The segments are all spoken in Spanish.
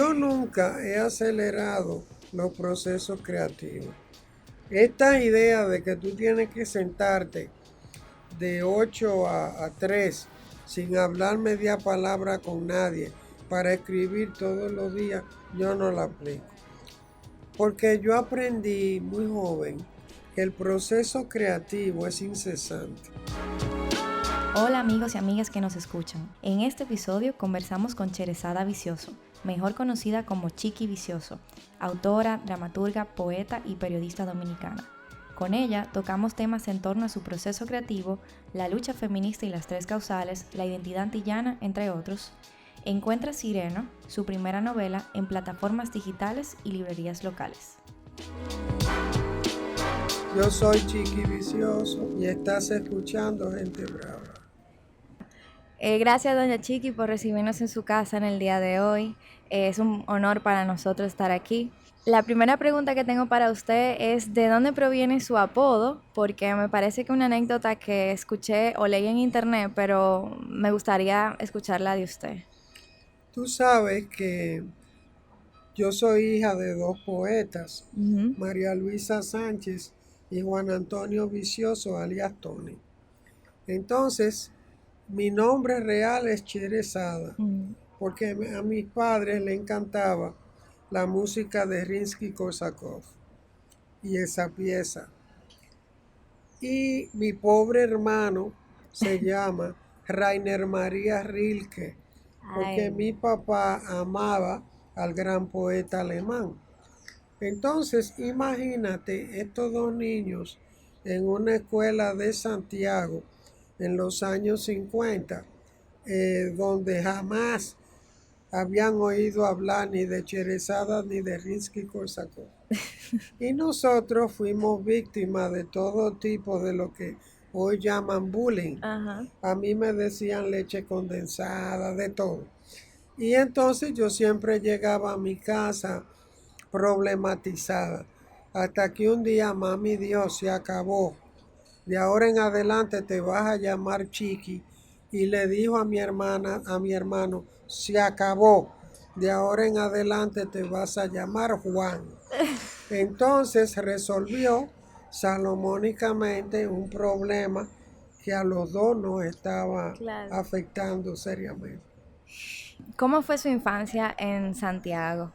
Yo nunca he acelerado los procesos creativos. Esta idea de que tú tienes que sentarte de 8 a 3 sin hablar media palabra con nadie para escribir todos los días, yo no la aplico. Porque yo aprendí muy joven que el proceso creativo es incesante. Hola amigos y amigas que nos escuchan. En este episodio conversamos con Cherezada Vicioso, mejor conocida como Chiqui Vicioso, autora, dramaturga, poeta y periodista dominicana. Con ella tocamos temas en torno a su proceso creativo, la lucha feminista y las tres causales, la identidad antillana, entre otros. Encuentra Sireno, su primera novela, en plataformas digitales y librerías locales. Yo soy Chiqui Vicioso y estás escuchando Gente Brava. Gracias, doña Chiqui, por recibirnos en su casa en el día de hoy. Es un honor para nosotros estar aquí. La primera pregunta que tengo para usted es ¿de dónde proviene su apodo? Porque me parece que una anécdota que escuché o leí en internet, pero me gustaría escucharla de usted. Tú sabes que yo soy hija de dos poetas, Ujú. María Luisa Sánchez y Juan Antonio Vicioso, alias Tony. Entonces, mi nombre real es Cherezada, Mm. porque a mis padres le encantaba la música de Rimsky-Korsakov y esa pieza. Y mi pobre hermano se llama Rainer María Rilke, porque Ay. mi papá amaba al gran poeta alemán. Entonces, imagínate estos dos niños en una escuela de Santiago en los años 50, donde jamás habían oído hablar ni de Cherezada ni de Rimsky-Korsakov. Y nosotros fuimos víctimas de todo tipo de lo que hoy llaman bullying. Ajá. A mí me decían leche condensada, de todo. Y entonces yo siempre llegaba a mi casa problematizada. Hasta que un día mami Dios se acabó. De ahora en adelante te vas a llamar Chiqui. Y le dijo a mi hermana, a mi hermano, se acabó. De ahora en adelante te vas a llamar Juan. Entonces resolvió salomónicamente un problema que a los dos nos estaba Claro. afectando seriamente. ¿Cómo fue su infancia en Santiago?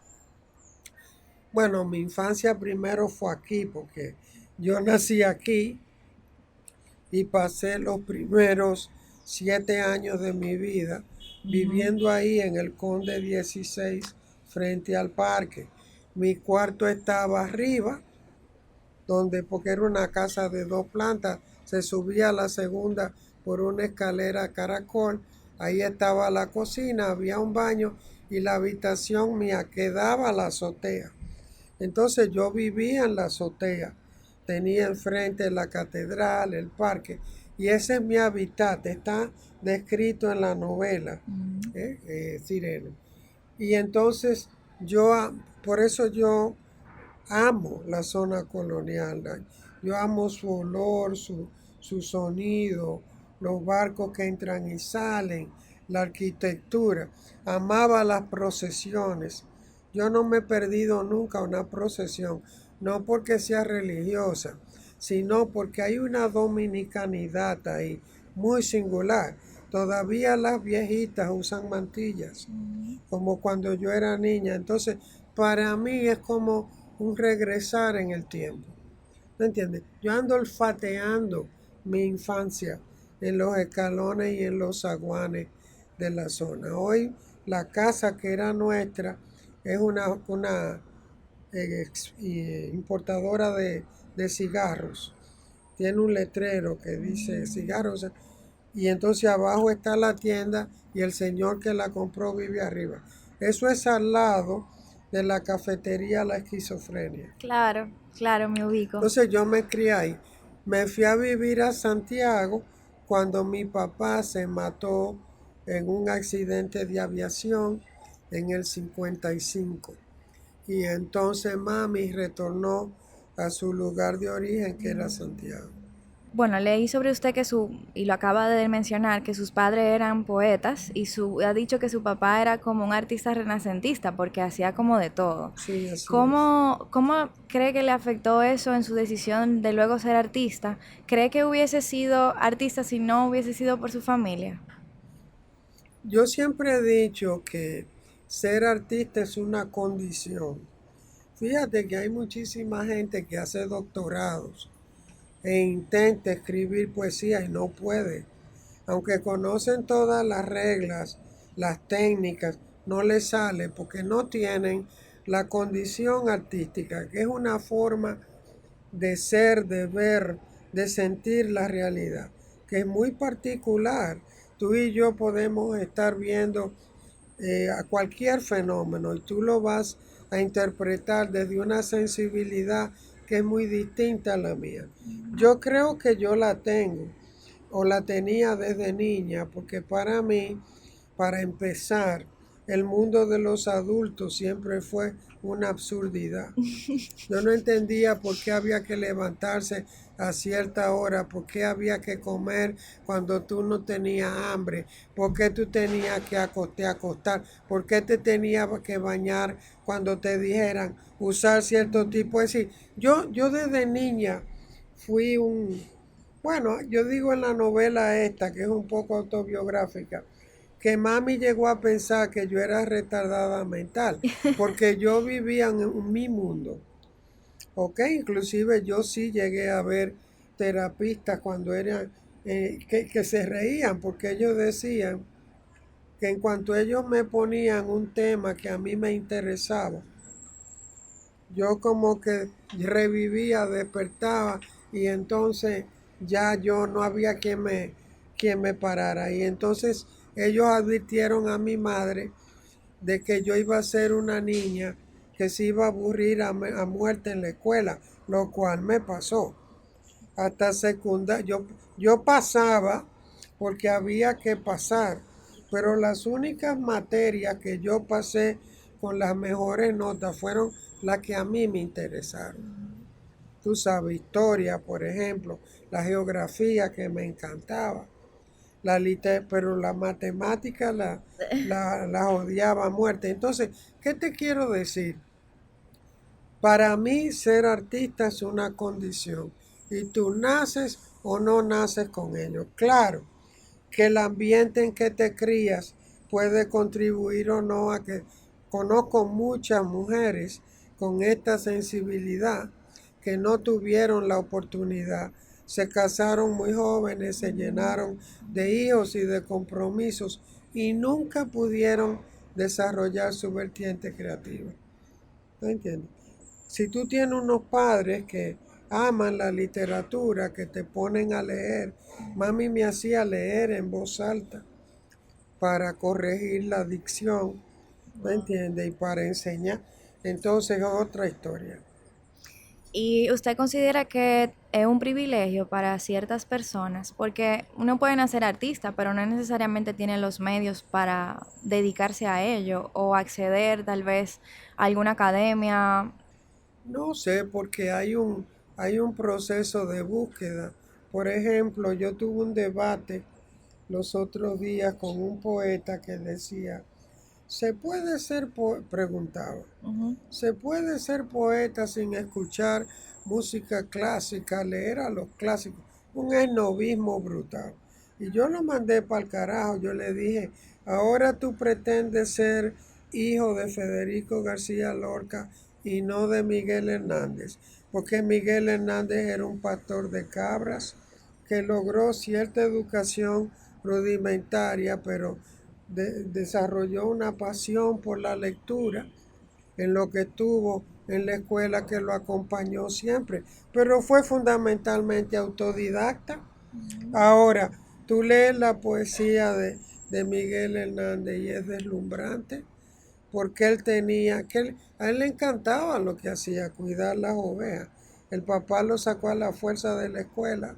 Bueno, mi infancia primero fue aquí porque yo nací aquí y pasé los primeros 7 años de mi vida Ujú. viviendo ahí en el Conde 16 frente al parque. Mi cuarto estaba arriba, donde porque era una casa de dos plantas, se subía a la segunda por una escalera caracol. Ahí estaba la cocina, había un baño y la habitación mía quedaba a la azotea. Entonces yo vivía en la azotea, tenía enfrente la catedral, el parque, y ese es mi hábitat, está descrito en la novela, Mm. Sireno. Y entonces por eso yo amo la zona colonial, ¿no? Yo amo su olor, su sonido, los barcos que entran y salen, la arquitectura. Amaba las procesiones. Yo no me he perdido nunca una procesión, no porque sea religiosa, sino porque hay una dominicanidad ahí muy singular. Todavía las viejitas usan mantillas, Mm. como cuando yo era niña. Entonces, para mí es como un regresar en el tiempo. ¿Me entiendes? Yo ando olfateando mi infancia en los escalones y en los zaguanes de la zona. Hoy la casa que era nuestra es una importadora de cigarros. Tiene un letrero que dice Mm. cigarros y entonces abajo está la tienda y el señor que la compró vive arriba. Eso es al lado de la cafetería La Esquizofrenia. Claro, claro, me ubico. Entonces yo me crié ahí. Me fui a vivir a Santiago cuando mi papá se mató en un accidente de aviación en el 55. Y entonces mami retornó a su lugar de origen, que era Santiago. Bueno, leí sobre usted y lo acaba de mencionar, que sus padres eran poetas y ha dicho que su papá era como un artista renacentista porque hacía como de todo. Sí, así es. ¿Cómo cree que le afectó eso en su decisión de luego ser artista? ¿Cree que hubiese sido artista si no hubiese sido por su familia? Yo siempre he dicho que ser artista es una condición. Fíjate que hay muchísima gente que hace doctorados e intenta escribir poesía y no puede. Aunque conocen todas las reglas, las técnicas, no les sale porque no tienen la condición artística, que es una forma de ser, de ver, de sentir la realidad, que es muy particular. Tú y yo podemos estar viendo a cualquier fenómeno y tú lo vas a interpretar desde una sensibilidad que es muy distinta a la mía. Yo creo que yo la tengo o la tenía desde niña porque para mí, para empezar, el mundo de los adultos siempre fue una absurdidad. Yo no entendía por qué había que levantarse a cierta hora, por qué había que comer cuando tú no tenías hambre, por qué tú tenías que acostar, por qué te tenías que bañar cuando te dijeran usar cierto tipo. Es decir, yo desde niña fui bueno, yo digo en la novela esta, que es un poco autobiográfica, que mami llegó a pensar que yo era retardada mental, porque yo vivía en mi mundo. Ok, inclusive yo sí llegué a ver terapistas cuando eran, que se reían porque ellos decían que en cuanto ellos me ponían un tema que a mí me interesaba, yo como que revivía, despertaba y entonces ya yo no había quien me parara. Y entonces ellos advirtieron a mi madre de que yo iba a ser una niña que se iba a aburrir a muerte en la escuela, lo cual me pasó. Hasta secundaria, yo pasaba porque había que pasar, pero las únicas materias que yo pasé con las mejores notas fueron las que a mí me interesaron. Tú sabes, historia, por ejemplo, la geografía que me encantaba, pero la matemática la odiaba a muerte. Entonces, ¿qué te quiero decir? Para mí ser artista es una condición y tú naces o no naces con ello. Claro que el ambiente en que te crías puede contribuir o no a que conozco muchas mujeres con esta sensibilidad que no tuvieron la oportunidad. Se casaron muy jóvenes, se llenaron de hijos y de compromisos y nunca pudieron desarrollar su vertiente creativa. ¿No entiendes? Si tú tienes unos padres que aman la literatura, que te ponen a leer, mami me hacía leer en voz alta para corregir la dicción, ¿me entiendes? Y para enseñar. Entonces es otra historia. ¿Y usted considera que es un privilegio para ciertas personas? Porque uno puede nacer artista, pero no necesariamente tiene los medios para dedicarse a ello o acceder tal vez a alguna academia. No sé, porque hay un proceso de búsqueda. Por ejemplo, yo tuve un debate los otros días con un poeta que decía, ¿se puede ser preguntaba, Ujú. ¿se puede ser poeta sin escuchar música clásica, leer a los clásicos? Un esnovismo brutal. Y yo lo mandé para el carajo, yo le dije, ahora tú pretendes ser hijo de Federico García Lorca y no de Miguel Hernández, porque Miguel Hernández era un pastor de cabras que logró cierta educación rudimentaria, pero desarrolló una pasión por la lectura en lo que estuvo en la escuela que lo acompañó siempre, pero fue fundamentalmente autodidacta. Ahora, tú lees la poesía de Miguel Hernández y es deslumbrante porque él tenía, a él le encantaba lo que hacía, cuidar las ovejas. El papá lo sacó a la fuerza de la escuela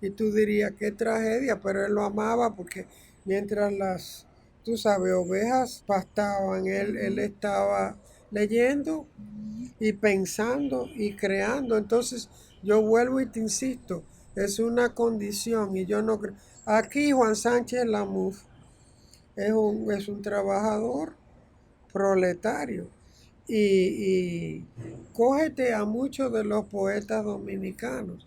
y tú dirías, qué tragedia, pero él lo amaba porque mientras tú sabes, ovejas pastaban, él estaba leyendo y pensando y creando. Entonces, yo vuelvo y te insisto, es una condición y yo no creo. Aquí Juan Sánchez Lamuz es un trabajador proletario y cógete a muchos de los poetas dominicanos,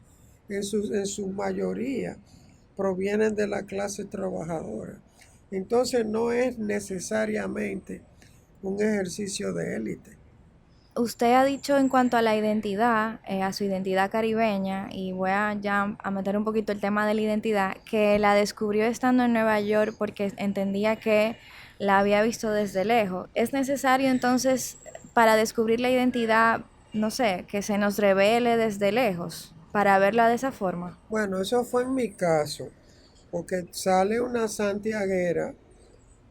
en su mayoría provienen de la clase trabajadora. Entonces no es necesariamente un ejercicio de élite. Usted ha dicho en cuanto a la identidad, a su identidad caribeña, y voy a ya a meter un poquito el tema de la identidad, que la descubrió estando en Nueva York porque entendía que la había visto desde lejos. ¿Es necesario entonces para descubrir la identidad, no sé, que se nos revele desde lejos para verla de esa forma? Bueno, eso fue en mi caso, porque sale una santiaguera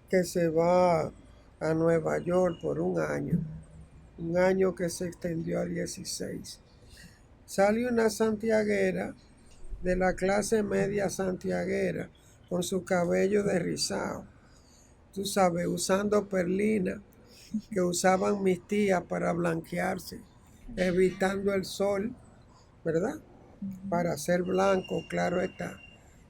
que se va a Nueva York por un año que se extendió a 16. Sale una santiaguera de la clase media santiaguera con su cabello de rizado, tú sabes, usando perlina que usaban mis tías para blanquearse, evitando el sol, ¿verdad? Para ser blanco, claro está.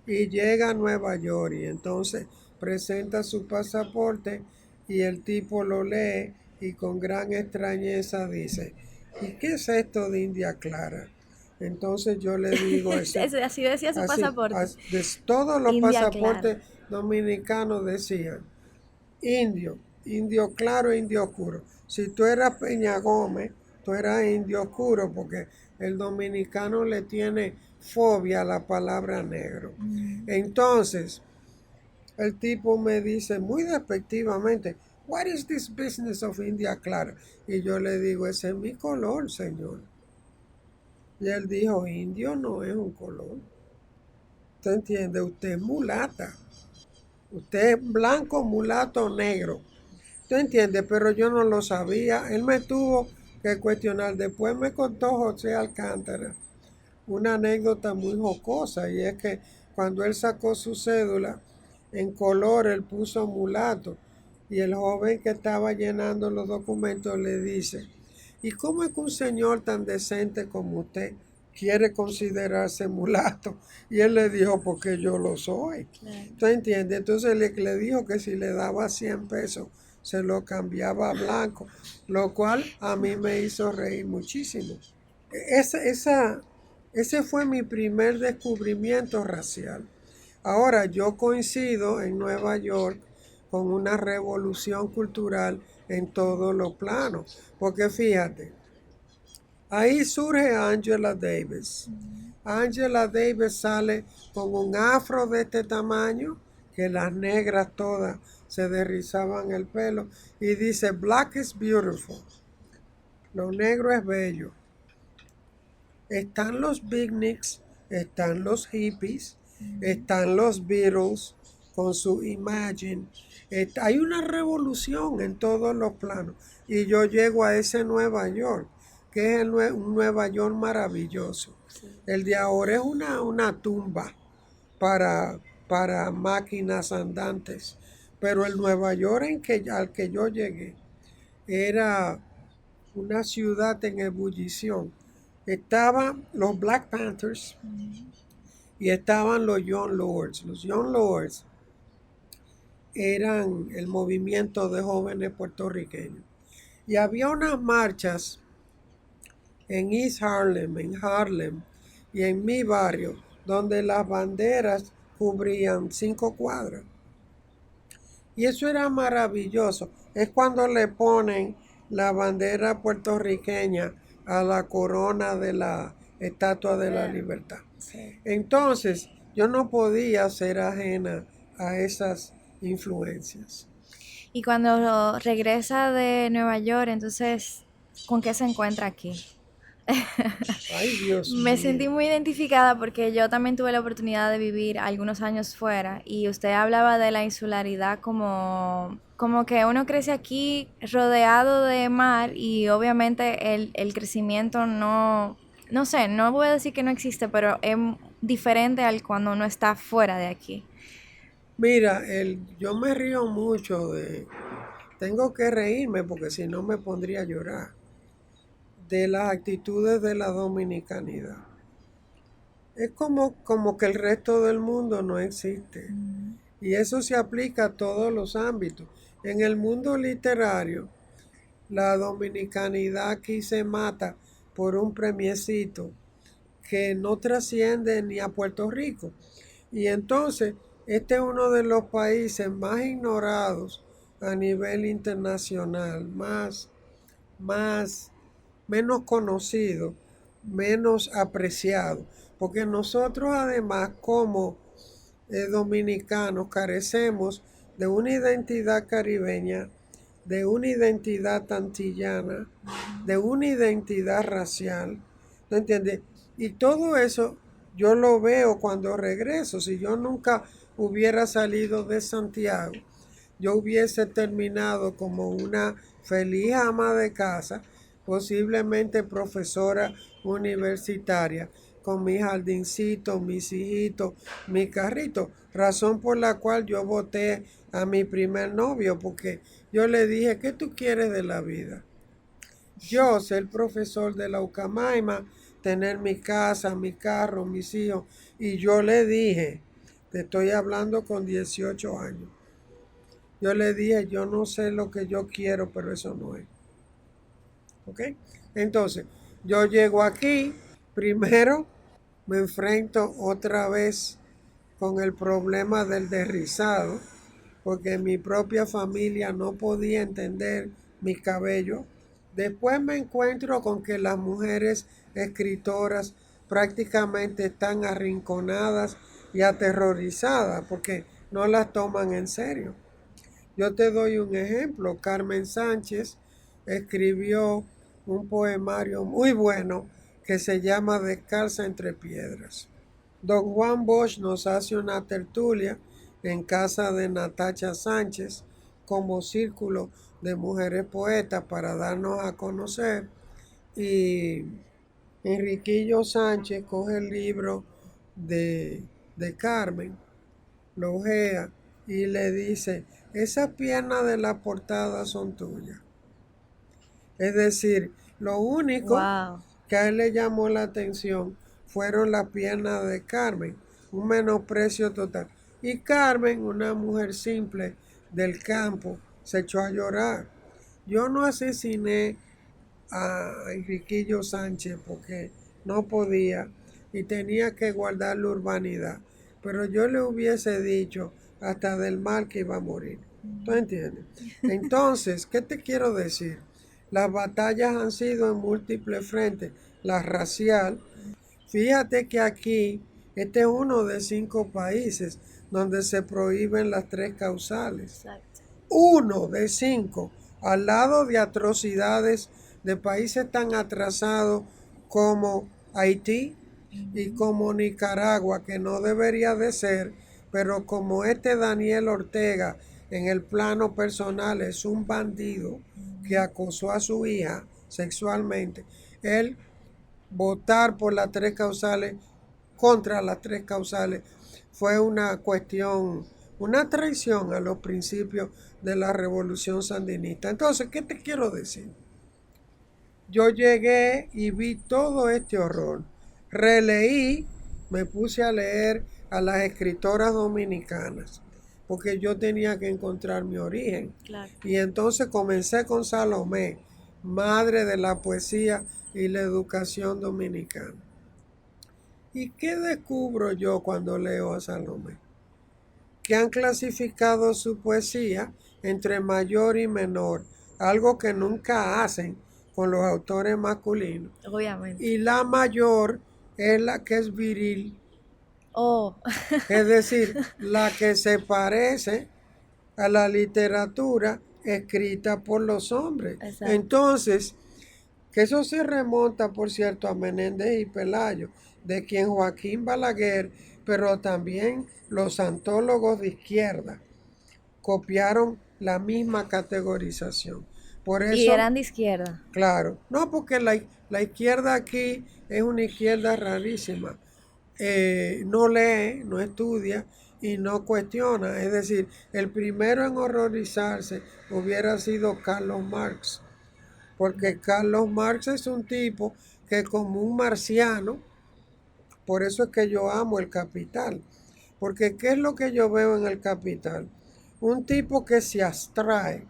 Y llega a Nueva York y entonces presenta su pasaporte y el tipo lo lee y con gran extrañeza dice, ¿y qué es esto de India Clara? Entonces yo le digo, Así decía su pasaporte. todos los India Clara. pasaportes dominicanos decían indio, indio claro, indio oscuro. Si tú eras Peña Gómez, tú eras indio oscuro porque el dominicano le tiene fobia a la palabra negro. Entonces, el tipo me dice muy despectivamente, what is this business of India Clara? Y yo le digo, ese es mi color, señor. Y él dijo, indio no es un color. ¿Usted entiende? Usted es mulata. Usted es blanco, mulato, negro. ¿Tú entiendes? Pero yo no lo sabía. Él me tuvo que cuestionar. Después me contó José Alcántara una anécdota muy jocosa y es que cuando él sacó su cédula en color, él puso mulato y el joven que estaba llenando los documentos le dice, ¿y cómo es que un señor tan decente como usted quiere considerarse mulato? Y él le dijo, porque yo lo soy. Claro. ¿Tú entiendes? Entonces le dijo que si le daba 100 pesos, se lo cambiaba a blanco, lo cual a mí me hizo reír muchísimo. Ese fue mi primer descubrimiento racial. Ahora yo coincido en Nueva York con una revolución cultural en todos los planos, porque fíjate, ahí surge Angela Davis. Angela Davis sale con un afro de este tamaño, que las negras todas se derrizaban el pelo, y dice, Black is beautiful, lo negro es bello. Están los beatniks, están los hippies, están los Beatles con su Imagine. Hay una revolución en todos los planos. Y yo llego a ese Nueva York, que es un Nueva York maravilloso. El de ahora es una tumba para máquinas andantes. Pero el Nueva York al que yo llegué era una ciudad en ebullición. Estaban los Black Panthers y estaban los Young Lords. Los Young Lords eran el movimiento de jóvenes puertorriqueños. Y había unas marchas en East Harlem, en Harlem y en mi barrio, donde las banderas cubrían 5 cuadras. Y eso era maravilloso. Es cuando le ponen la bandera puertorriqueña a la corona de la Estatua de la Libertad. Sí. Entonces, yo no podía ser ajena a esas influencias. Y cuando regresa de Nueva York, entonces, ¿con qué se encuentra aquí? Ay, Dios Me sentí mío. muy identificada porque yo también tuve la oportunidad de vivir algunos años fuera y usted hablaba de la insularidad como que uno crece aquí rodeado de mar y obviamente el crecimiento no sé, no voy a decir que no existe, pero es diferente al cuando uno está fuera de aquí. Mira, yo me río mucho tengo que reírme porque si no me pondría a llorar, de las actitudes de la dominicanidad. Es como que el resto del mundo no existe. Y eso se aplica a todos los ámbitos. En el mundo literario, la dominicanidad aquí se mata por un premiecito que no trasciende ni a Puerto Rico. Y entonces, este es uno de los países más ignorados a nivel internacional, más, menos conocido, menos apreciado. Porque nosotros además como dominicanos carecemos de una identidad caribeña, de una identidad antillana, de una identidad racial, ¿no entiendes? Y todo eso yo lo veo cuando regreso. Si yo nunca hubiera salido de Santiago, yo hubiese terminado como una feliz ama de casa, posiblemente profesora universitaria, con mi jardincito, mis hijitos, mi carrito. Razón por la cual yo voté a mi primer novio, porque yo le dije, ¿qué tú quieres de la vida? Yo ser profesor de la Ucamaima, tener mi casa, mi carro, mis hijos. Y yo le dije, te estoy hablando con 18 años. Yo le dije, yo no sé lo que yo quiero, pero eso no es. ¿Ok? Entonces, yo llego aquí, primero me enfrento otra vez con el problema del derrizado, porque mi propia familia no podía entender mi cabello. Después me encuentro con que las mujeres escritoras prácticamente están arrinconadas y aterrorizadas porque no las toman en serio. Yo te doy un ejemplo. Carmen Sánchez escribió un poemario muy bueno que se llama Descalza entre piedras. Don Juan Bosch nos hace una tertulia en casa de Natacha Sánchez como círculo de mujeres poetas para darnos a conocer. Y Enriquillo Sánchez coge el libro de Carmen, lo ojea y le dice, esas piernas de la portada son tuyas. Es decir, lo único Wow. que a él le llamó la atención fueron las piernas de Carmen, un menosprecio total. Y Carmen, una mujer simple del campo, se echó a llorar. Yo no asesiné a Enriquillo Sánchez porque no podía y tenía que guardar la urbanidad. Pero yo le hubiese dicho hasta del mal que iba a morir. ¿Tú entiendes? Entonces, ¿qué te quiero decir? Las batallas han sido en múltiples frentes. La racial, fíjate que aquí, este es uno de 5 países donde se prohíben las 3 causales. Exacto. Uno de 5, al lado de atrocidades de países tan atrasados como Haití y como Nicaragua, que no debería de ser, pero como este Daniel Ortega en el plano personal es un bandido que acosó a su hija sexualmente, él votar por las 3 causales, contra las 3 causales, fue una cuestión, una traición a los principios de la revolución sandinista. Entonces, ¿qué te quiero decir? Yo llegué y vi todo este horror. Releí, me puse a leer a las escritoras dominicanas, porque yo tenía que encontrar mi origen. Claro. Y entonces comencé con Salomé, madre de la poesía y la educación dominicana. ¿Y qué descubro yo cuando leo a Salomé? Que han clasificado su poesía entre mayor y menor, algo que nunca hacen con los autores masculinos. Obviamente. Y la mayor es la que es viril, Oh. es decir, la que se parece a la literatura escrita por los hombres. Exacto. Entonces, que eso se remonta, por cierto, a Menéndez y Pelayo, de quien Joaquín Balaguer, pero también los antólogos de izquierda, copiaron la misma categorización. Por Y eso, eran de izquierda. claro, no porque la izquierda aquí es una izquierda rarísima. No lee, no estudia y no cuestiona. Es decir, el primero en horrorizarse hubiera sido Carlos Marx, porque Carlos Marx es un tipo que como un marciano Por eso es que yo amo El Capital. Porque ¿qué es lo que yo veo en El Capital? Un tipo que se abstrae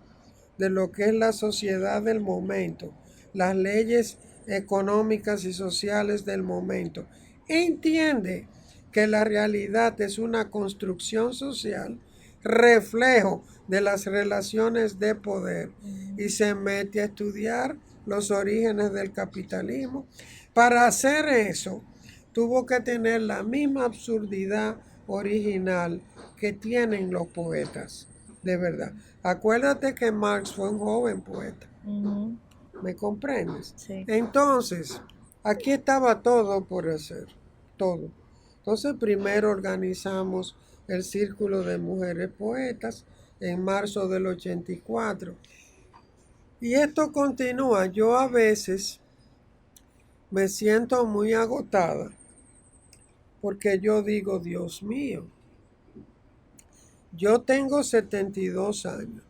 de lo que es la sociedad del momento, las leyes económicas y sociales del momento. Entiende que la realidad es una construcción social, reflejo de las relaciones de poder, y se mete a estudiar los orígenes del capitalismo. Para hacer eso, tuvo que tener la misma absurdidad original que tienen los poetas, de verdad. Acuérdate que Marx fue un joven poeta. Ujú. ¿Me comprendes? Sí. Entonces, aquí estaba todo por hacer, todo. Entonces, primero organizamos el Círculo de Mujeres Poetas en marzo del 84. Y esto continúa. Yo a veces me siento muy agotada porque yo digo, Dios mío, yo tengo 72 años,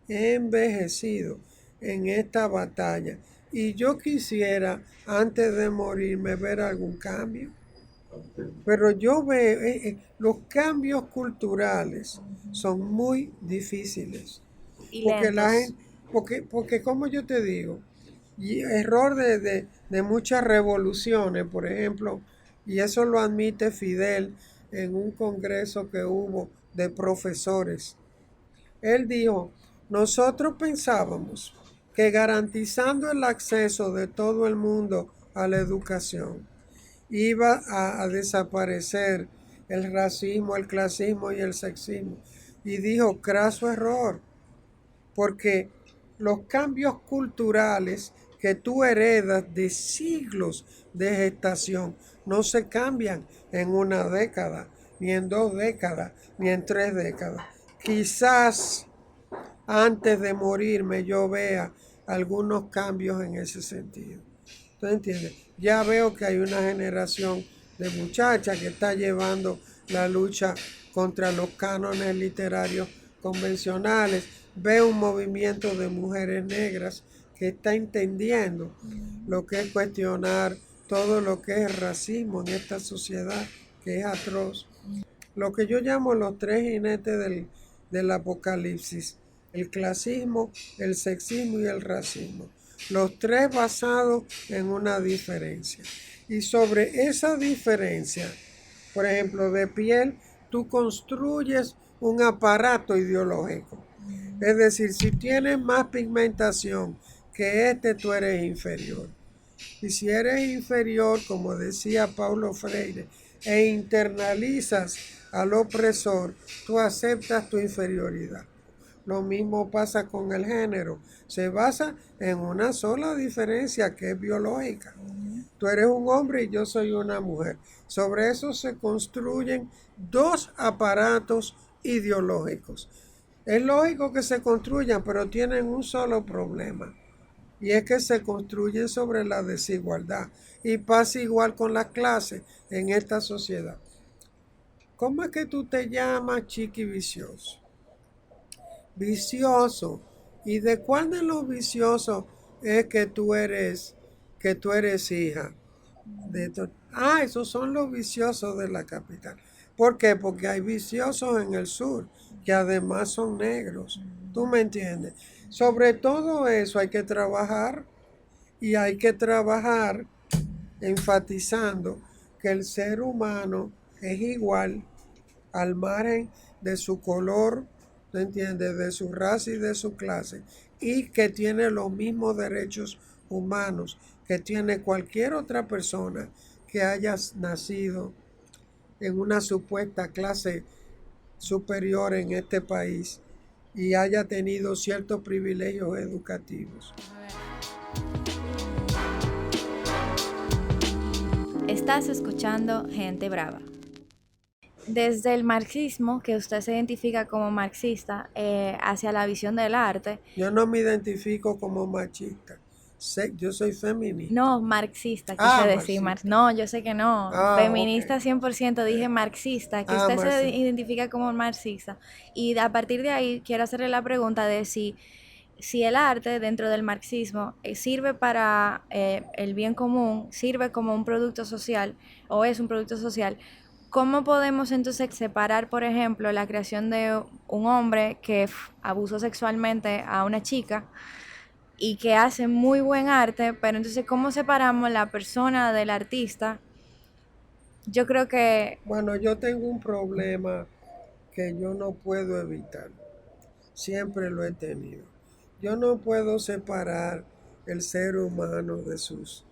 he envejecido en esta batalla y yo quisiera antes de morirme ver algún cambio. Pero yo veo, los cambios culturales son muy difíciles. Y Porque la lentos. gente, porque como yo te digo, y error de muchas revoluciones, por ejemplo, y eso lo admite Fidel en un congreso que hubo de profesores. Él dijo, nosotros pensábamos que garantizando el acceso de todo el mundo a la educación iba a desaparecer el racismo, el clasismo y el sexismo. Y dijo, craso error, porque los cambios culturales que tú heredas de siglos de gestación no se cambian en una década, ni en 2 décadas, ni en 3 décadas. Quizás antes de morirme yo vea algunos cambios en ese sentido. ¿Tú entiendes? Ya veo que hay una generación de muchachas que está llevando la lucha contra los cánones literarios convencionales. Veo un movimiento de mujeres negras que está entendiendo lo que es cuestionar todo lo que es racismo en esta sociedad que es atroz. Lo que yo llamo los tres jinetes del apocalipsis: el clasismo, el sexismo y el racismo. Los tres basados en una diferencia. Y sobre esa diferencia, por ejemplo, de piel, tú construyes un aparato ideológico. Es decir, si tienes más pigmentación que este, tú eres inferior. Y si eres inferior, como decía Paulo Freire, e internalizas al opresor, tú aceptas tu inferioridad. Lo mismo pasa con el género. Se basa en una sola diferencia que es biológica. Tú eres un hombre y yo soy una mujer. Sobre eso se construyen dos aparatos ideológicos. Es lógico que se construyan, pero tienen un solo problema. Y es que se construyen sobre la desigualdad. Y pasa igual con las clases en esta sociedad. ¿Cómo es que tú te llamas, Chiqui Vicioso? Vicioso. ¿Y de cuál de los viciosos es que tú eres hija? Esos son los viciosos de la capital. ¿Por qué? Porque hay viciosos en el sur que además son negros. ¿Tú me entiendes? Sobre todo eso hay que trabajar, y hay que trabajar enfatizando que el ser humano es igual al margen de su color, ¿te entiendes? De su raza y de su clase, y que tiene los mismos derechos humanos que tiene cualquier otra persona que haya nacido en una supuesta clase superior en este país y haya tenido ciertos privilegios educativos. Estás escuchando Gente Brava. Desde el marxismo, que usted se identifica como marxista, hacia la visión del arte. Yo no me identifico como machista. Yo soy feminista. No, marxista, quise decir. Marxista. No, yo sé que no. Feminista Ok. 100%, dije marxista, que usted se Marxista. identifica como marxista. Y a partir de ahí quiero hacerle la pregunta de si si el arte dentro del marxismo sirve para el bien común, sirve como un producto social o es un producto social, ¿cómo podemos entonces separar, por ejemplo, la creación de un hombre que abusó sexualmente a una chica y que hace muy buen arte, pero entonces cómo separamos la persona del artista? Yo creo que Bueno, yo tengo un problema que yo no puedo evitar. Siempre lo he tenido. Yo no puedo separar el ser humano de sus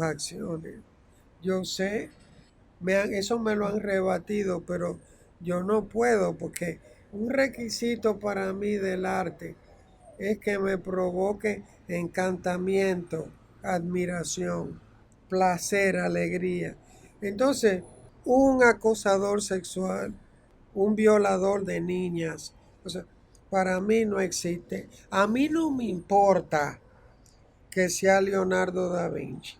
acciones. Yo sé, eso me lo han rebatido, pero yo no puedo porque un requisito para mí del arte es que me provoque encantamiento, admiración, placer, alegría. Entonces, un acosador sexual, un violador de niñas, o sea, para mí no existe. A mí no me importa que sea Leonardo da Vinci.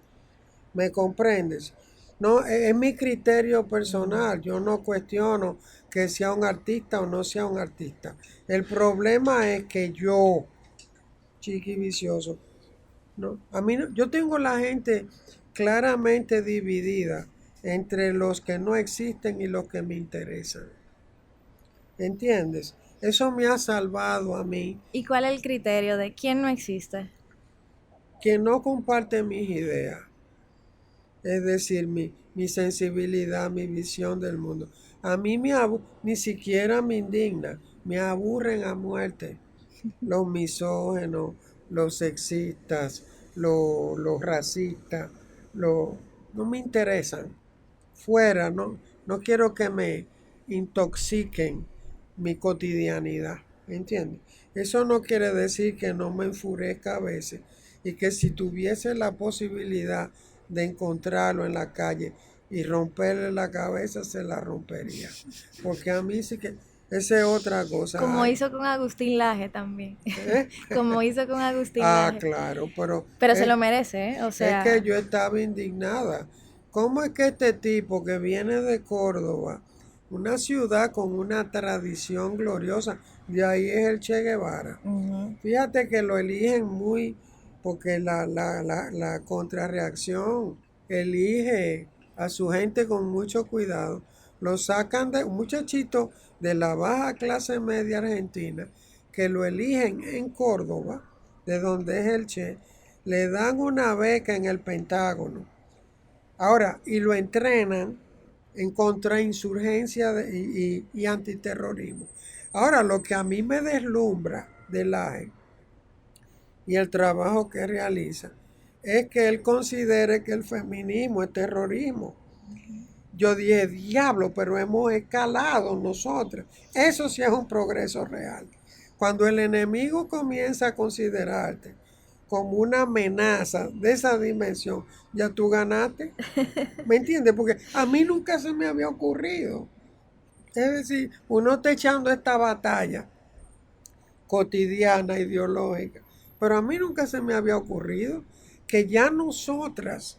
¿Me comprendes? No, es mi criterio personal. Yo no cuestiono que sea un artista o no sea un artista. El problema es que yo, Chiqui Vicioso, no, a mí yo tengo la gente claramente dividida entre los que no existen y los que me interesan. ¿Entiendes? Eso me ha salvado a mí, ¿y cuál es el criterio de quién no existe? que no comparte mis ideas. Es decir, mi sensibilidad, mi visión del mundo. A mí ni siquiera me indigna, me aburren a muerte los misógenos, los sexistas, los racistas, no me interesan. Fuera, no, no quiero que me intoxiquen mi cotidianidad, ¿entiendes? Eso no quiere decir que no me enfurezca a veces y que si tuviese la posibilidad de encontrarlo en la calle y romperle la cabeza, se la rompería. Porque a mí sí que, esa es otra cosa. Como Ay, hizo con Agustín Laje también. ¿eh? Como hizo con Agustín Ah, Laje. claro, pero Pero se lo merece, ¿eh? O es que sea, yo estaba indignada. ¿Cómo es que este tipo que viene de Córdoba, una ciudad con una tradición gloriosa, de ahí es el Che Guevara? ujú. Fíjate que lo eligen muy, porque la contrarreacción elige a su gente con mucho cuidado. Lo sacan de un muchachito de la baja clase media argentina, que lo eligen en Córdoba, de donde es el Che, le dan una beca en el Pentágono. Ahora, y lo entrenan en contrainsurgencia y antiterrorismo. Ahora, lo que a mí me deslumbra del AGE y el trabajo que realiza es que él considere que el feminismo es terrorismo. Yo dije, diablo, pero hemos escalado nosotros. Eso sí es un progreso real. Cuando el enemigo comienza a considerarte como una amenaza de esa dimensión, ya tú ganaste. ¿Me entiendes? Porque a mí nunca se me había ocurrido. Es decir, uno está echando esta batalla cotidiana, ideológica, pero a mí nunca se me había ocurrido que ya nosotras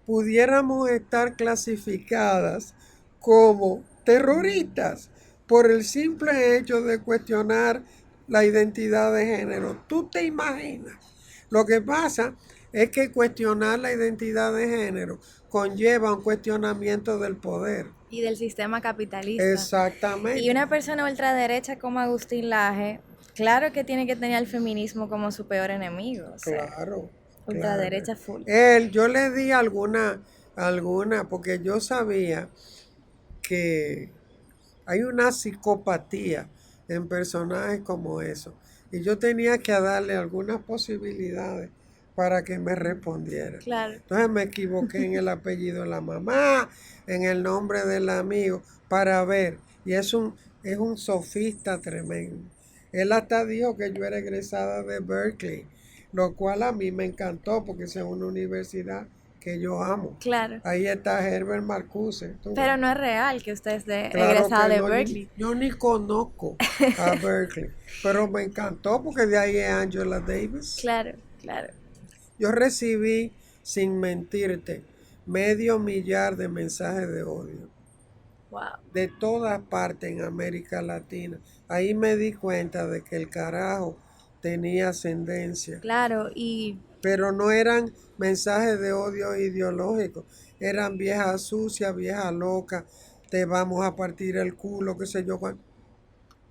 pudiéramos estar clasificadas como terroristas por el simple hecho de cuestionar la identidad de género. ¿Tú te imaginas? Lo que pasa es que cuestionar la identidad de género conlleva un cuestionamiento del poder. Y del sistema capitalista. Y Exactamente. una persona ultraderecha como Agustín Laje, claro que tiene que tener al feminismo como su peor enemigo. O sea, Claro, claro. ultraderecha full. Yo le di alguna, porque yo sabía que hay una psicopatía en personajes como eso. Y yo tenía que darle algunas posibilidades para que me respondiera. Claro. Entonces me equivoqué en el apellido de la mamá, en el nombre del amigo, para ver. Y es un sofista tremendo. Él hasta dijo que yo era egresada de Berkeley, lo cual a mí me encantó porque es una universidad que yo amo. Claro. Ahí está Herbert Marcuse. Pero no es real que usted esté Claro egresada que de no, Berkeley. yo ni conozco a Berkeley, pero me encantó porque de ahí es Angela Davis. Claro, claro. Yo recibí, sin mentirte, 500,000 de mensajes de odio Wow. de todas partes en América Latina. Ahí me di cuenta de que el carajo tenía ascendencia. Claro, y Pero no eran mensajes de odio ideológico, eran viejas sucias, viejas locas, te vamos a partir el culo, qué sé yo.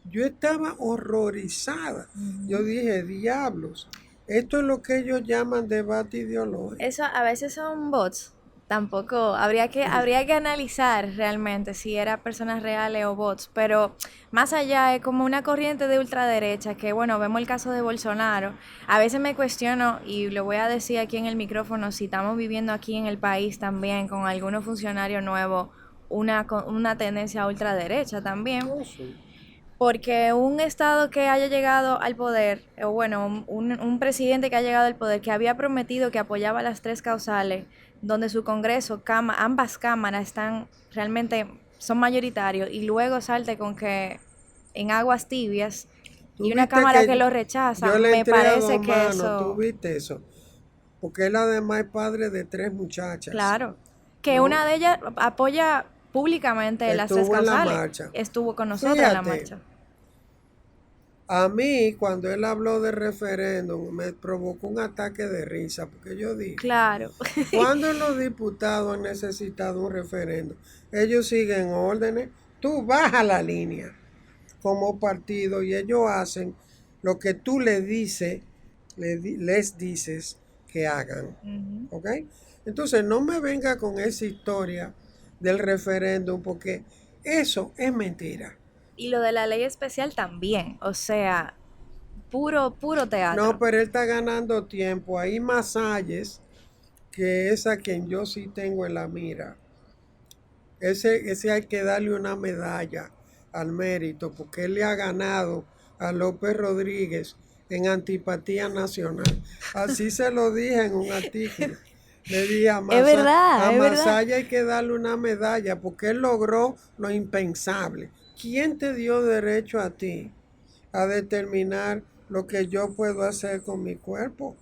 Yo estaba horrorizada. Yo dije, diablos, esto es lo que ellos llaman debate ideológico. eso a veces son bots. Tampoco, habría que analizar realmente si eran personas reales o bots, pero más allá es como una corriente de ultraderecha que, bueno, vemos el caso de Bolsonaro. A veces me cuestiono, y lo voy a decir aquí en el micrófono, si estamos viviendo aquí en el país también con algunos funcionarios nuevos una tendencia a ultraderecha también. No sé. Porque un Estado que haya llegado al poder, o bueno, un presidente que ha llegado al poder, que había prometido que apoyaba las tres causales, donde su Congreso, ambas cámaras están realmente, son mayoritarios, y luego salte con que en aguas tibias y Tú una viste cámara que que lo rechaza, yo le me entré a parece dos que manos, tú eso, viste eso, porque él además es padre de 3 muchachas, claro, que ¿no? una de ellas apoya públicamente las tres Estuvo en la causales, marcha. estuvo con nosotros en la Fíjate, marcha. a mí cuando él habló de referéndum me provocó un ataque de risa, porque yo dije, Claro. cuando los diputados han necesitado un referéndum, ellos siguen órdenes, tú bajas la línea como partido y ellos hacen lo que tú les dices, les dices que hagan. Ujú. ¿Ok? Entonces no me venga con esa historia del referéndum porque eso es mentira. Y lo de la ley especial también, o sea, puro No, teatro. pero él está ganando tiempo. Hay Masalles, que es a quien yo sí tengo en la mira. Ese hay que darle una medalla al mérito porque él le ha ganado a López Rodríguez en antipatía nacional. Así se lo dije en un artículo. Le dije Es verdad, A es verdad. Masaya hay que darle una medalla porque él logró lo impensable. ¿Quién te dio derecho a ti a determinar lo que yo puedo hacer con mi cuerpo?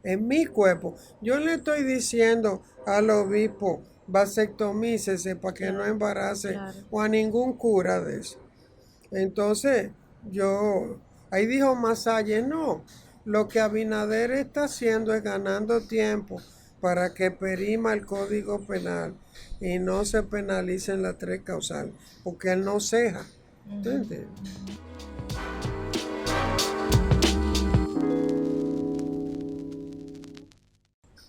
En mi cuerpo. Yo le estoy diciendo al obispo, vasectomícese para que no Claro, embarace claro. o a ningún cura de eso. Entonces, ahí dijo Masalle, no, lo que Abinader está haciendo es ganando tiempo para que perima el Código Penal y no se penalicen las tres causales, porque él no ceja. ¿Entiendes?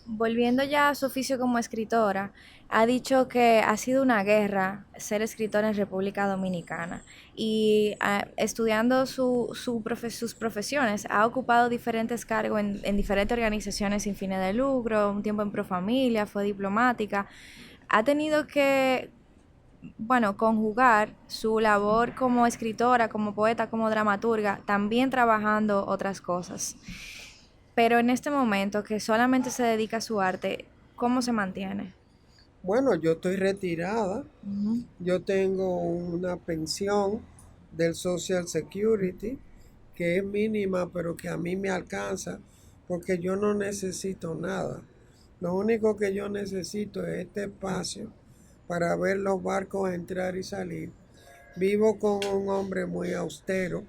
Volviendo ya a su oficio como escritora, ha dicho que ha sido una guerra ser escritora en República Dominicana y estudiando sus profesiones ha ocupado diferentes cargos en diferentes organizaciones sin fines de lucro, un tiempo en Profamilia, fue diplomática, ha tenido que, bueno, conjugar su labor como escritora, como poeta, como dramaturga, también trabajando otras cosas. Pero en este momento que solamente se dedica a su arte, ¿cómo se mantiene? Bueno, yo estoy retirada. Ujú. Yo tengo una pensión del Social Security que es mínima, pero que a mí me alcanza porque yo no necesito nada. Lo único que yo necesito es este espacio para ver los barcos entrar y salir. Vivo con un hombre muy austero,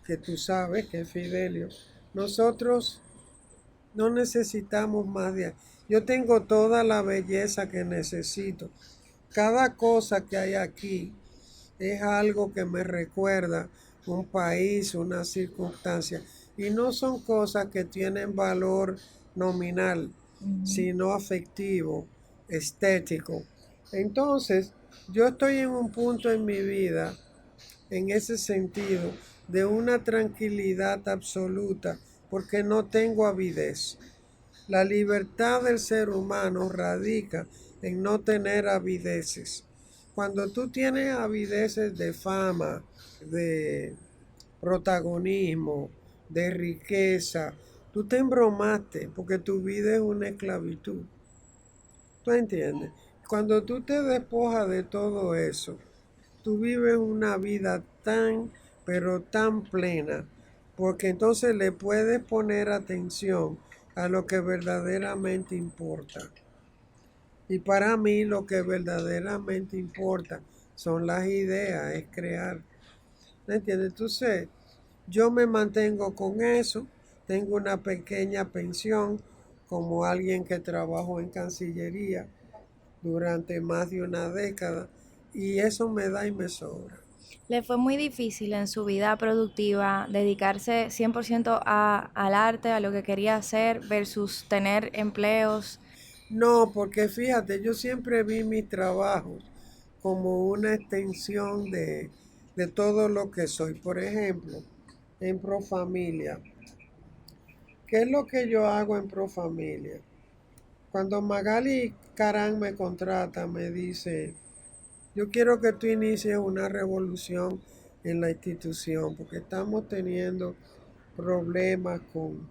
que tú sabes que es Fidelio. Nosotros no necesitamos más de... Yo tengo toda la belleza que necesito. Cada cosa que hay aquí es algo que me recuerda un país, una circunstancia. Y no son cosas que tienen valor nominal, Ujú. sino afectivo, estético. Entonces, yo estoy en un punto en mi vida, en ese sentido, de una tranquilidad absoluta, porque no tengo avidez. La libertad del ser humano radica en no tener avideces. Cuando tú tienes avideces de fama, de protagonismo, de riqueza, tú te embromaste porque tu vida es una esclavitud. ¿Tú entiendes? Cuando tú te despojas de todo eso, tú vives una vida tan, pero tan plena, porque entonces le puedes poner atención a lo que verdaderamente importa. Y para mí lo que verdaderamente importa son las ideas, es crear. ¿Me entiendes? Entonces, yo me mantengo con eso. tengo una pequeña pensión como alguien que trabajó en Cancillería durante más de una década y eso me da y me sobra. ¿Le fue muy difícil en su vida productiva dedicarse 100% al arte, a lo que quería hacer, versus tener empleos? No, porque fíjate, yo siempre vi mis trabajos como una extensión de todo lo que soy. Por ejemplo, en Profamilia. ¿Qué es lo que yo hago en Profamilia? Cuando Magali Carán me contrata, me dice, yo quiero que tú inicies una revolución en la institución porque estamos teniendo problemas con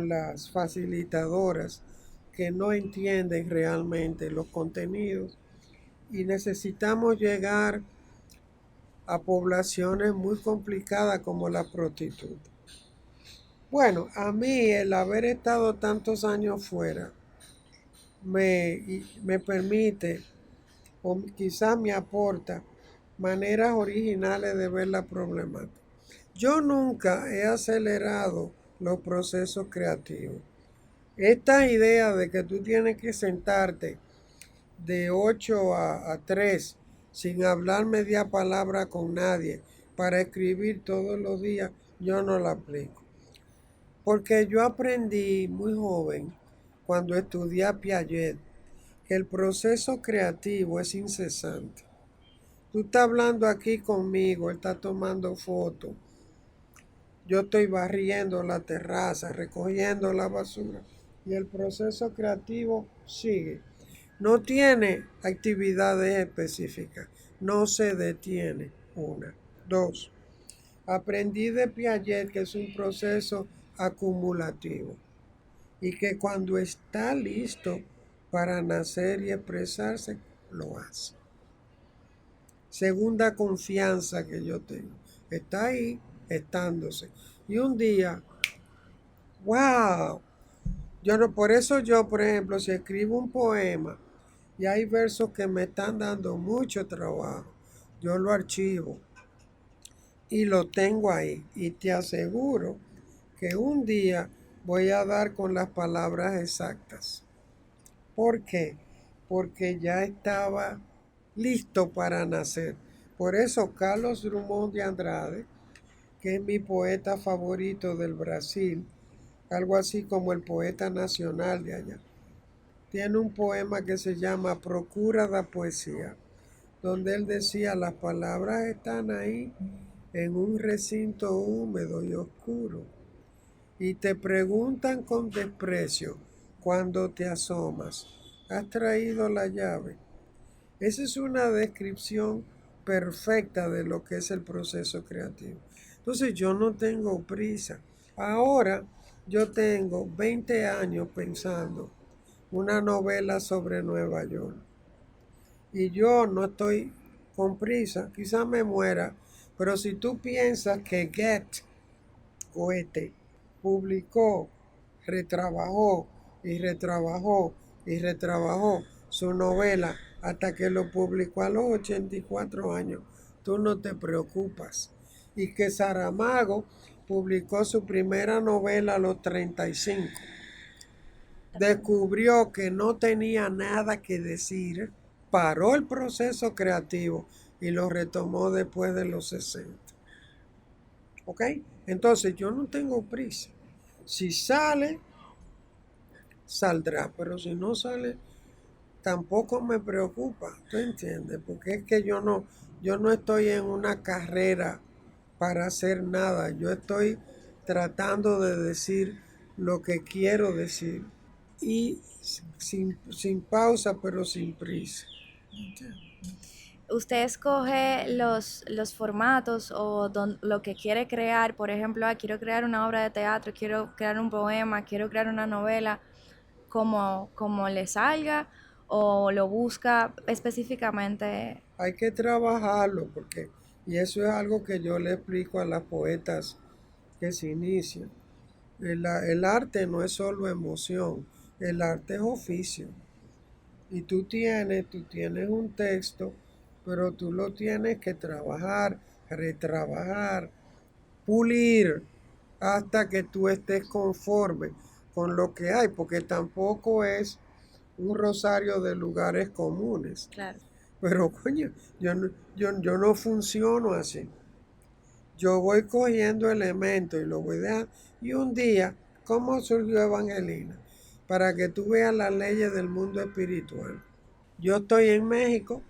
las facilitadoras que no entienden realmente los contenidos y necesitamos llegar a poblaciones muy complicadas como la prostituta. Bueno, a mí el haber estado tantos años fuera me permite o quizás me aporta maneras originales de ver la problemática. Yo nunca he acelerado los procesos creativos. Esta idea de que tú tienes que sentarte de 8 a 3 sin hablar media palabra con nadie para escribir todos los días, yo no la aplico. Porque yo aprendí muy joven, cuando estudié a Piaget, que el proceso creativo es incesante. Tú estás hablando aquí conmigo, él está tomando fotos, yo estoy barriendo la terraza, recogiendo la basura y el proceso creativo sigue. No tiene actividades específicas, no se detiene. Una. Dos, aprendí de Piaget que es un proceso acumulativo y que cuando está listo para nacer y expresarse, lo hace. Segunda confianza que yo tengo. Está ahí, estándose. Y un día, wow, yo no, por eso yo, por ejemplo, si escribo un poema y hay versos que me están dando mucho trabajo, yo lo archivo y lo tengo ahí. Y te aseguro que un día voy a dar con las palabras exactas. ¿Por qué? Porque ya estaba listo para nacer. Por eso Carlos Drummond de Andrade, que es mi poeta favorito del Brasil, algo así como el poeta nacional de allá, tiene un poema que se llama Procura da Poesía, donde él decía, las palabras están ahí en un recinto húmedo y oscuro y te preguntan con desprecio cuando te asomas, ¿has traído la llave? Esa es una descripción perfecta de lo que es el proceso creativo. Entonces yo no tengo prisa. Ahora yo tengo 20 años pensando una novela sobre Nueva York. Y yo no estoy con prisa, quizás me muera, pero si tú piensas que Goethe, Goethe publicó, retrabajó y retrabajó y retrabajó su novela hasta que lo publicó a los 84 años, tú no te preocupas. Y que Saramago publicó su primera novela a los 35. Descubrió que no tenía nada que decir, paró el proceso creativo y lo retomó después de los 60. ¿Ok? Entonces yo no tengo prisa. Si sale, saldrá, pero si no sale, tampoco me preocupa, ¿tú entiendes? Porque es que yo no estoy en una carrera para hacer nada, yo estoy tratando de decir lo que quiero decir y sin pausa, pero sin prisa. Usted escoge los formatos o lo que quiere crear, por ejemplo, quiero crear una obra de teatro, quiero crear un poema, quiero crear una novela, como le salga o lo busca específicamente. Hay que trabajarlo porque, y eso es algo que yo le explico a las poetas que se inician. El arte no es solo emoción, el arte es oficio. Y tú tienes un texto, pero tú lo tienes que trabajar, retrabajar, pulir. hasta que tú estés conforme con lo que hay, porque tampoco es un rosario de lugares comunes. Claro. Pero coño, yo no funciono así. Yo voy cogiendo elementos y lo voy dejando. Y un día, ¿cómo surgió Evangelina? Para que tú veas las leyes del mundo espiritual. Yo estoy en México,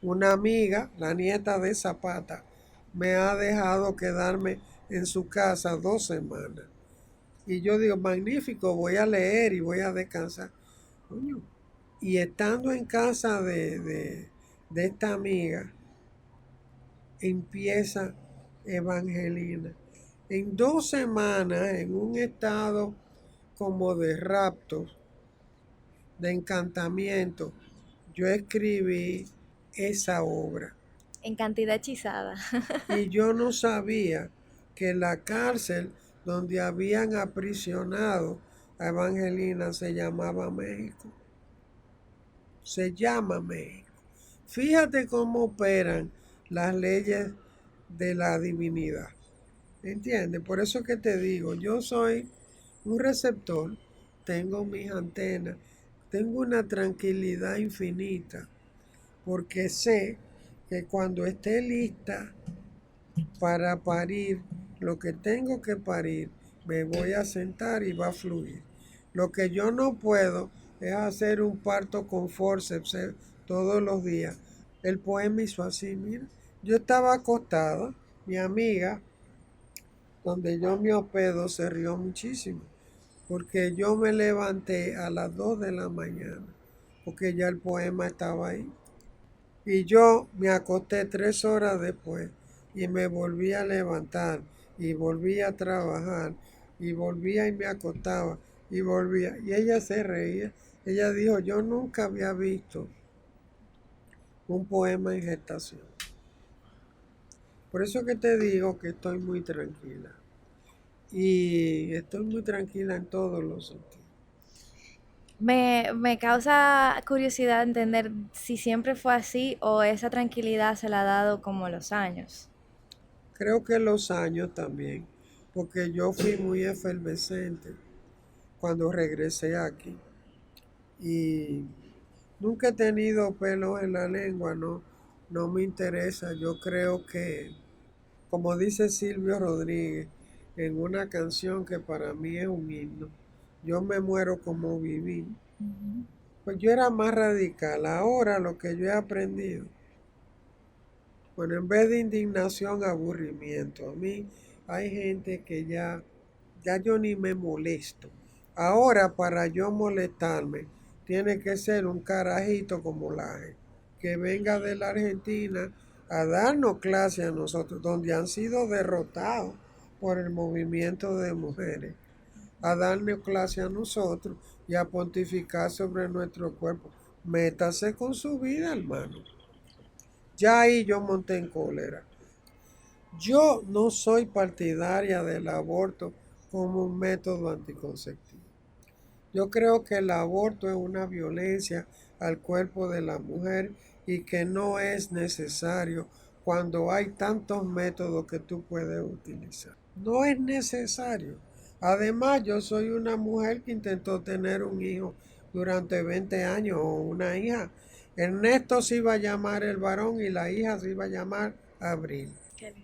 una amiga, la nieta de Zapata, me ha dejado quedarme en su casa 2 semanas. Y yo digo, magnífico, voy a leer y voy a descansar. Coño. Y estando en casa de esta amiga, empieza Evangelina. En 2 semanas, en un estado como de rapto, de encantamiento, yo escribí esa obra. En cantidad hechizada. Y yo no sabía que la cárcel donde habían aprisionado a Evangelina se llamaba México. Se llama México. Fíjate cómo operan las leyes de la divinidad. ¿Entiendes? Por eso que te digo, yo soy un receptor, tengo mis antenas, tengo una tranquilidad infinita, porque sé que cuando esté lista para parir lo que tengo que parir, me voy a sentar y va a fluir. Lo que yo no puedo es hacer un parto con forceps todos los días. El poema hizo así, mira. Yo estaba acostada, mi amiga, donde yo me hospedo, se rió muchísimo, porque yo me levanté a las 2 de la mañana, porque ya el poema estaba ahí. Y yo me acosté 3 horas después y me volví a levantar y volví a trabajar y volvía y me acostaba y volvía. Y ella se reía. Ella dijo, yo nunca había visto un poema en gestación. Por eso que te digo que estoy muy tranquila. Y estoy muy tranquila en todos los sentidos. Me causa curiosidad entender si siempre fue así o esa tranquilidad se la ha dado como los años. Creo que los años también, porque yo fui muy efervescente cuando regresé aquí. Y nunca he tenido pelos en la lengua, no me interesa. Yo creo que, como dice Silvio Rodríguez en una canción que para mí es un himno, yo me muero como viví. Pues yo era más radical. Ahora lo que yo he aprendido, bueno, en vez de indignación, aburrimiento. A mí hay gente que ya yo ni me molesto. Ahora para yo molestarme, tiene que ser un carajito como Laje, que venga de la Argentina a darnos clase a nosotros, donde han sido derrotados por el movimiento de mujeres, a darnos clase a nosotros y a pontificar sobre nuestro cuerpo. Métase con su vida, hermano. Ya ahí yo monté en cólera. Yo no soy partidaria del aborto como un método anticonceptivo. Yo creo que el aborto es una violencia al cuerpo de la mujer y que no es necesario cuando hay tantos métodos que tú puedes utilizar. No es necesario. Además, yo soy una mujer que intentó tener un hijo durante 20 años o una hija. Ernesto se iba a llamar el varón y la hija se iba a llamar Abril.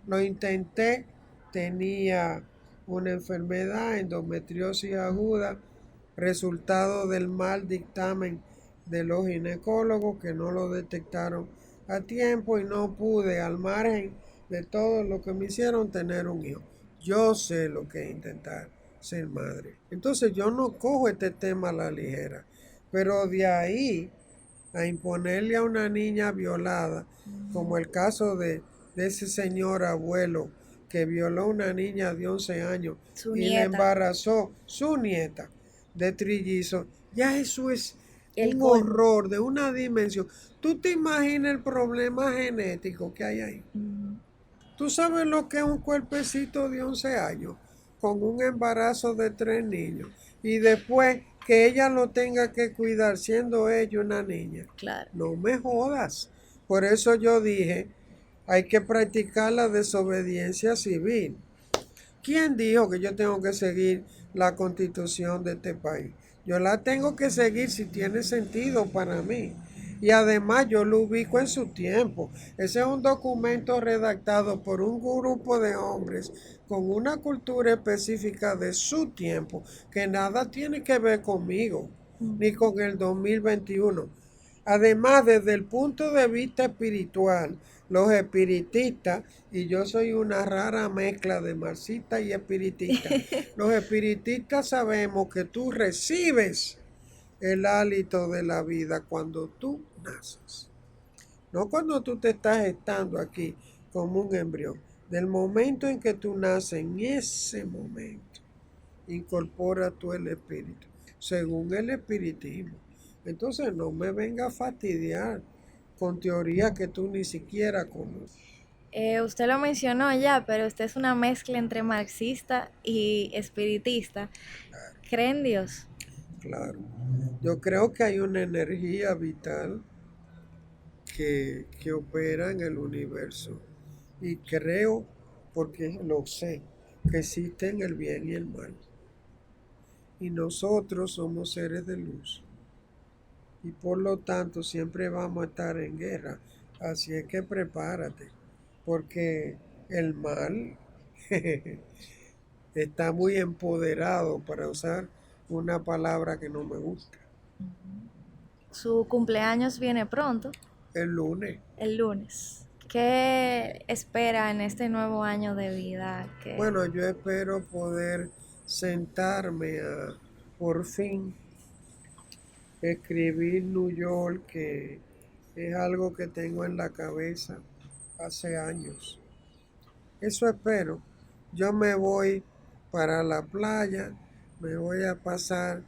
Lo intenté, tenía una enfermedad, endometriosis aguda, resultado del mal dictamen de los ginecólogos que no lo detectaron a tiempo y no pude, al margen de todo lo que me hicieron, tener un hijo. Yo sé lo que es intentar ser madre. Entonces yo no cojo este tema a la ligera, pero de ahí a imponerle a una niña violada, como el caso de ese señor abuelo que violó a una niña de 11 años Su y le nieta. embarazó su nieta de trillizo, ya eso es El un colmo. horror de una dimensión. ¿Tú te imaginas el problema genético que hay ahí? ¿Tú sabes lo que es un cuerpecito de 11 años con un embarazo de 3 niños y después que ella lo tenga que cuidar siendo ella una niña? Claro. No me jodas. Por eso yo dije, hay que practicar la desobediencia civil. ¿Quién dijo que yo tengo que seguir la constitución de este país? Yo la tengo que seguir si tiene sentido para mí. Y además yo lo ubico en su tiempo. Ese es un documento redactado por un grupo de hombres con una cultura específica de su tiempo, que nada tiene que ver conmigo, ni con el 2021. Además, desde el punto de vista espiritual, los espiritistas, y yo soy una rara mezcla de marxista y espiritista, los espiritistas sabemos que tú recibes el hálito de la vida cuando tú naces. No cuando tú te estás gestando aquí como un embrión. Del momento en que tú naces, en ese momento, incorpora tú el espíritu, según el espiritismo. Entonces no me venga a fastidiar con teorías que tú ni siquiera conoces. Usted lo mencionó ya, pero usted es una mezcla entre marxista y espiritista. ¿Cree en Dios? Claro. Yo creo que hay una energía vital que opera en el universo. Y creo, porque lo sé, que existen el bien y el mal. Y nosotros somos seres de luz. Y por lo tanto siempre vamos a estar en guerra. Así es que prepárate, porque el mal está muy empoderado, para usar una palabra que no me gusta. Su cumpleaños viene pronto, El lunes. el lunes. ¿Qué espera en este nuevo año de vida? Bueno, yo espero poder sentarme a, por fin, escribir New York, que es algo que tengo en la cabeza hace años. Eso espero. Yo me voy para la playa, me voy a pasar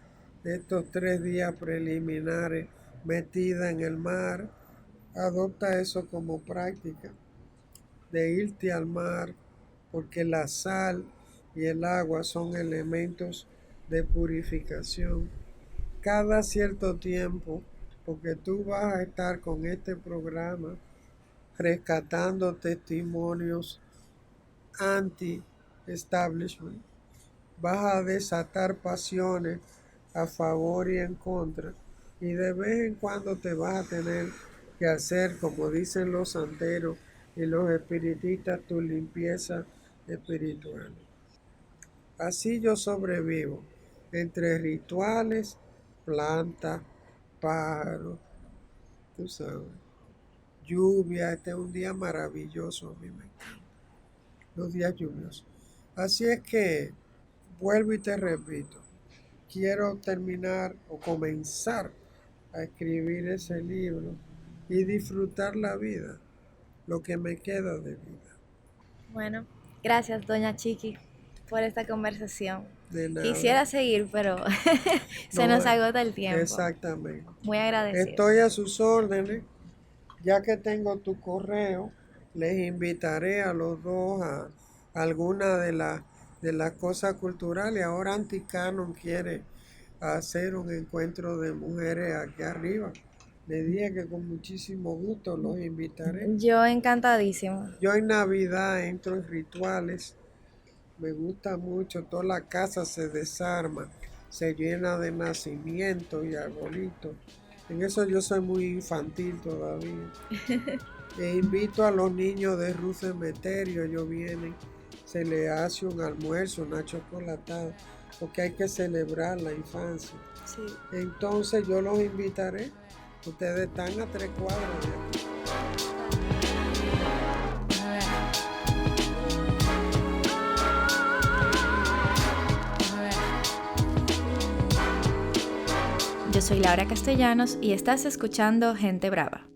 estos 3 días preliminares metida en el mar. Adopta eso como práctica, de irte al mar, porque la sal y el agua son elementos de purificación. Cada cierto tiempo, porque tú vas a estar con este programa rescatando testimonios anti-establishment, vas a desatar pasiones a favor y en contra, y de vez en cuando te vas a tener que hacer, como dicen los santeros y los espiritistas, tu limpieza espiritual. Así yo sobrevivo entre rituales, plantas, pájaros, tú sabes, lluvia. Este es un día maravilloso, a mí me encanta los días lluviosos. Así es que vuelvo y te repito, quiero terminar o comenzar a escribir ese libro y disfrutar la vida, lo que me queda de vida. Bueno, gracias, doña Chiqui, por esta conversación. De nada. Quisiera seguir, pero se nos agota el tiempo. Exactamente. Muy agradecido. Estoy a sus órdenes. Ya que tengo tu correo, les invitaré a los dos a alguna de las cosas culturales. Ahora Anticanon quiere hacer un encuentro de mujeres aquí arriba. Le dije que con muchísimo gusto los invitaré. Yo encantadísimo. Yo en Navidad entro en rituales. Me gusta mucho. Toda la casa se desarma, se llena de nacimientos y arbolitos. En eso yo soy muy infantil todavía. E invito a los niños de Ruth Cementerio, ellos vienen, se les hace un almuerzo, una chocolatada, porque hay que celebrar la infancia. Sí. Entonces yo los invitaré. Ustedes están a 3 cuadras de aquí. Yo soy Laura Castellanos y estás escuchando Gente Brava.